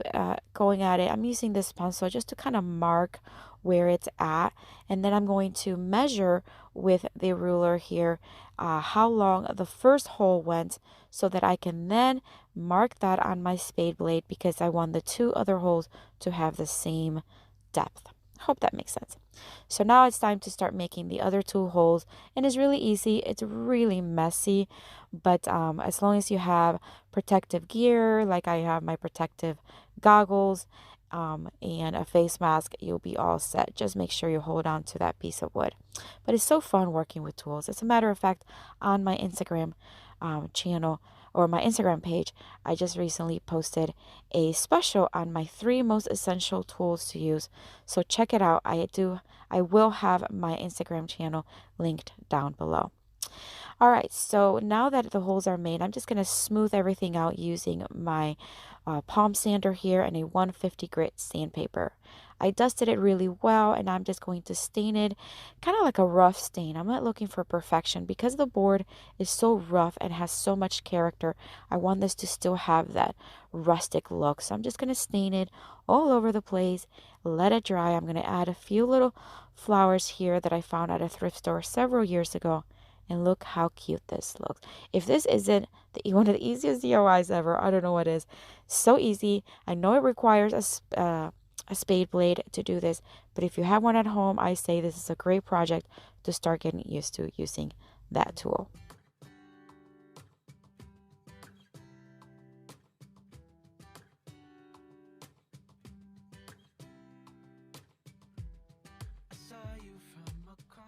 going at it. I'm using this pencil just to kind of mark where it's at. And then I'm going to measure with the ruler here how long the first hole went so that I can then mark that on my spade blade because I want the two other holes to have the same depth. Hope that makes sense. So now it's time to start making the other two holes, and it's really easy. It's really messy, but as long as you have protective gear, like I have my protective goggles and a face mask, you'll be all set. Just make sure you hold on to that piece of wood. But it's so fun working with tools. As a matter of fact, on my Instagram channel, or my Instagram page, I just recently posted a special on my 3 most essential tools to use. So check it out. I will have my Instagram channel linked down below. All right, so now that the holes are made, I'm just going to smooth everything out using my palm sander here and a 150 grit sandpaper. I dusted it really well, and I'm just going to stain it kind of like a rough stain. I'm not looking for perfection because the board is so rough and has so much character. I want this to still have that rustic look. So I'm just going to stain it all over the place, let it dry. I'm going to add a few little flowers here that I found at a thrift store several years ago. And look how cute this looks. If this isn't one of the easiest DIYs ever, I don't know what is. So easy. I know it requires a spade blade to do this, but if you have one at home, I say this is a great project to start getting used to using that tool.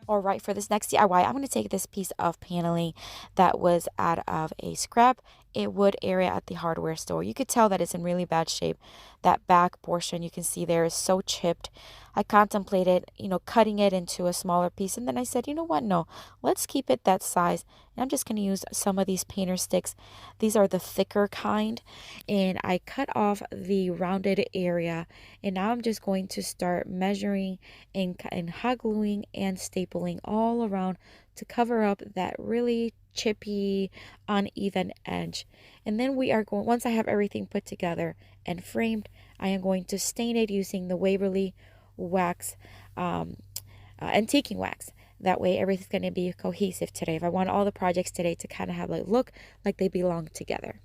All right, for this next DIY, I'm going to take this piece of paneling that was out of a scrap a wood area at the hardware store. You could tell that it's in really bad shape. That back portion you can see there is so chipped. I contemplated, cutting it into a smaller piece, and then I said, you know what? No, let's keep it that size. And I'm just going to use some of these painter sticks. These are the thicker kind, and I cut off the rounded area, and now I'm just going to start measuring and hot gluing and stapling all around to cover up that really chippy, uneven edge. And then we are going, once I have everything put together and framed, I am going to stain it using the Waverly wax, antiquing wax. That way everything's going to be cohesive today. If I want all the projects today to kind of have like look like they belong together.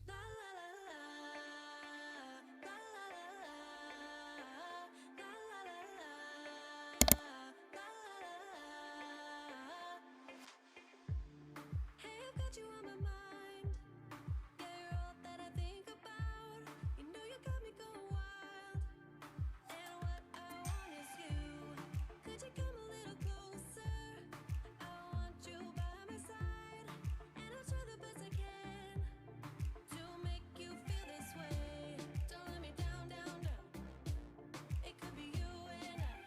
Hey, I've got you on my mind. Yeah, you're all that I think about. You know you got me going wild. And what I want is you. Could you come a little closer? I want you by my side. And I'll try the best I can to make you feel this way. Don't let me down, down, down. It could be you and I.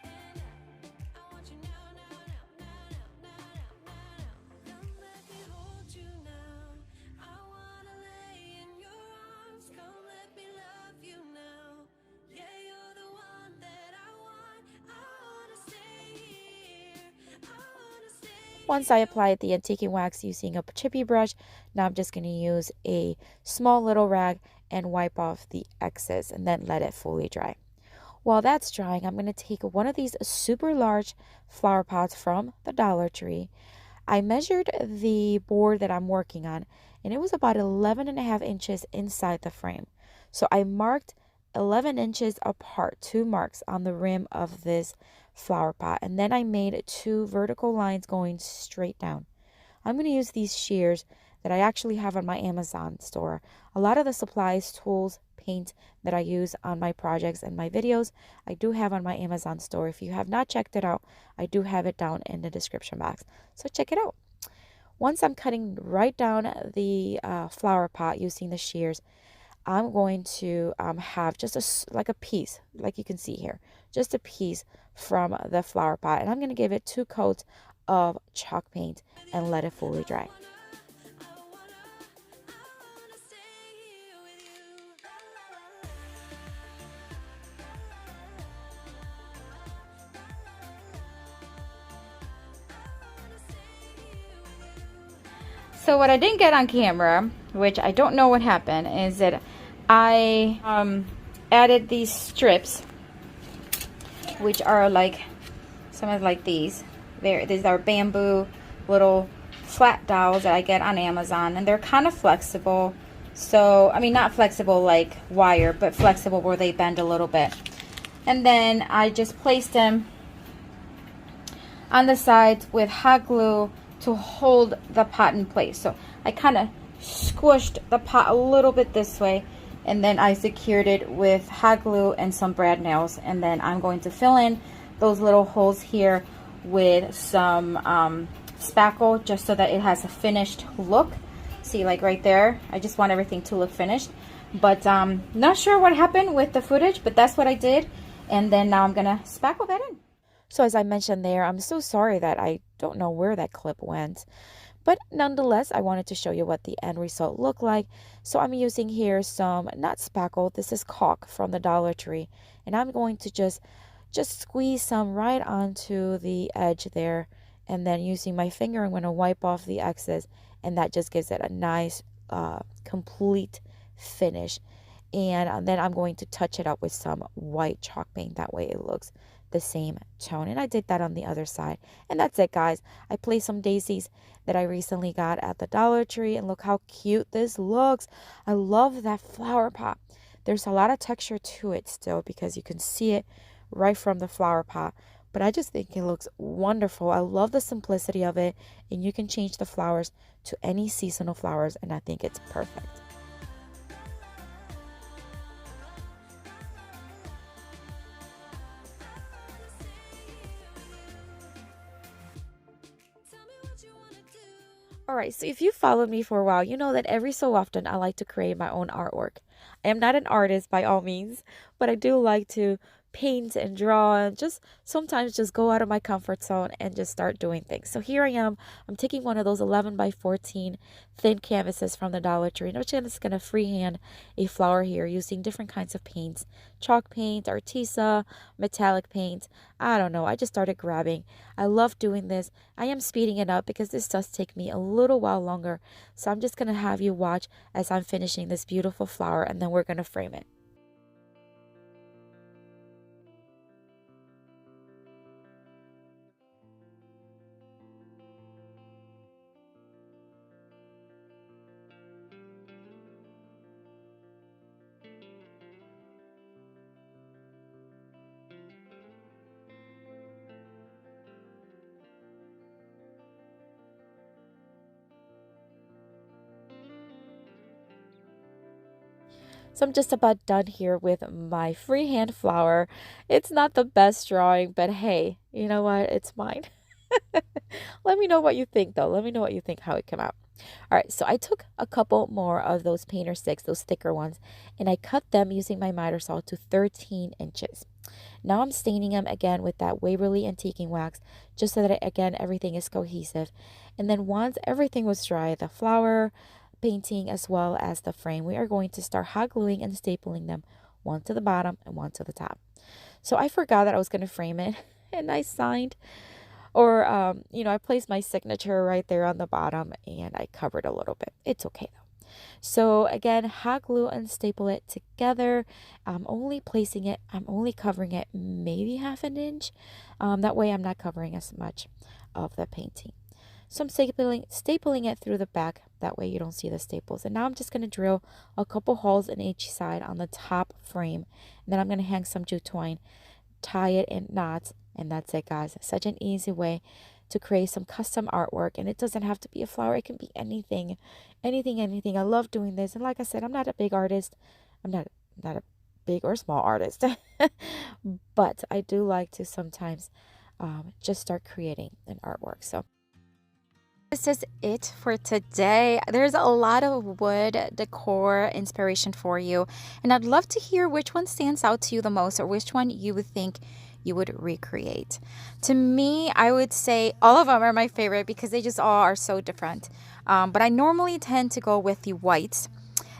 I want you now, now, now, now, now, now, now, now. Come let me hold you now. I wanna lay in your arms. Come let me love you now. Yeah, you're the one that I want. I wanna stay here. I wanna stay. Once I applied the antiquing wax using a chippy brush, now I'm just going to use a small little rag and wipe off the excess and then let it fully dry. While that's drying, I'm going to take one of these super large flower pots from the Dollar Tree. I measured the board that I'm working on, and it was about 11.5 inches inside the frame. So I marked 11 inches apart, 2 marks on the rim of this flower pot, and then I made 2 vertical lines going straight down. I'm going to use these shears that I actually have on my Amazon store. A lot of the supplies, tools, paint that I use on my projects and my videos, I do have on my Amazon store. If you have not checked it out, I do have it down in the description box. So check it out. Once I'm cutting right down the flower pot using the shears, I'm going to have just like a piece, like you can see here, just a piece from the flower pot. And I'm going to give it 2 coats of chalk paint and let it fully dry. So what I didn't get on camera, which I don't know what happened, is that I added these strips, which are like some of like these. These are bamboo little flat dowels that I get on Amazon, and they're kind of flexible. So, I mean, not flexible like wire, but flexible where they bend a little bit. And then I just placed them on the sides with hot glue to hold the pot in place. So I kind of squished the pot a little bit this way, and then I secured it with hot glue and some brad nails. And then I'm going to fill in those little holes here with some spackle, just so that it has a finished look. See, like right there, I just want everything to look finished. But not sure what happened with the footage, but that's what I did. And then now I'm gonna spackle that in. So as I mentioned there, I'm so sorry that I don't know where that clip went. But nonetheless, I wanted to show you what the end result looked like. So I'm using here some, not spackle, this is caulk from the Dollar Tree. And I'm going to just squeeze some right onto the edge there. And then using my finger, I'm going to wipe off the excess. And that just gives it a nice, complete finish. And then I'm going to touch it up with some white chalk paint. That way it looks the same tone. And I did that on the other side. And that's it, guys. I placed some daisies that I recently got at the Dollar Tree, and look how cute this looks. I love that flower pot. There's a lot of texture to it still because you can see it right from the flower pot, but I just think it looks wonderful. I love the simplicity of it, and you can change the flowers to any seasonal flowers, and I think it's perfect. All right, so if you followed me for a while, you know that every so often I like to create my own artwork. I am not an artist by all means, but I do like to paint and draw and just sometimes just go out of my comfort zone and just start doing things. So here I am. I'm taking one of those 11 by 14 thin canvases from the Dollar Tree, and I'm just going to freehand a flower here using different kinds of paints, chalk paint, artesa, metallic paint. I don't know. I just started grabbing. I love doing this. I am speeding it up because this does take me a little while longer. So I'm just going to have you watch as I'm finishing this beautiful flower, and then we're going to frame it. So I'm just about done here with my freehand flower. It's not the best drawing, but hey, you know what? It's mine. Let me know what you think, though. Let me know what you think, how it came out. All right, so I took a couple more of those painter sticks, those thicker ones, and I cut them using my miter saw to 13 inches. Now I'm staining them again with that Waverly antiquing wax, just so that, again, everything is cohesive. And then once everything was dry, the flower, painting, as well as the frame, we are going to start hot gluing and stapling them, one to the bottom and one to the top. So I forgot that I was going to frame it, and I signed, or, I placed my signature right there on the bottom, and I covered a little bit. It's okay though. So again, hot glue and staple it together. I'm only covering it maybe half an inch. That way I'm not covering as much of the painting. So I'm stapling it through the back. That way you don't see the staples. And now I'm just going to drill a couple holes in each side on the top frame. And then I'm going to hang some jute twine, tie it in knots, and that's it, guys. Such an easy way to create some custom artwork, and it doesn't have to be a flower. It can be anything, anything. I love doing this, and like I said, I'm not a big artist. I'm not a big or small artist, but I do like to sometimes just start creating an artwork. So this is it for today. There's a lot of wood decor inspiration for you, and I'd love to hear which one stands out to you the most, or which one you would think you would recreate. To me, I would say all of them are my favorite because they just all are so different. But I normally tend to go with the whites,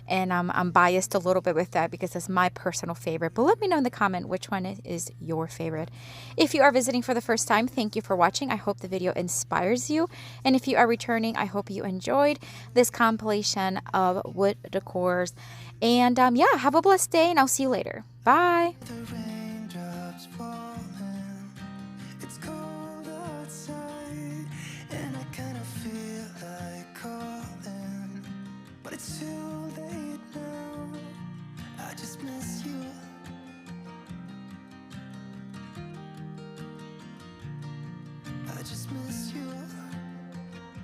and I'm biased a little bit with that because it's my personal favorite. But let me know in the comment which one is your favorite. If you are visiting for the first time, thank you for watching. I hope the video inspires you. And if you are returning, I hope you enjoyed this compilation of wood decors. And yeah, have a blessed day, and I'll see you later. Bye. The raindrops falling. It's cold outside, and I kind of feel like calling, but it's too late now. I just miss you. I just miss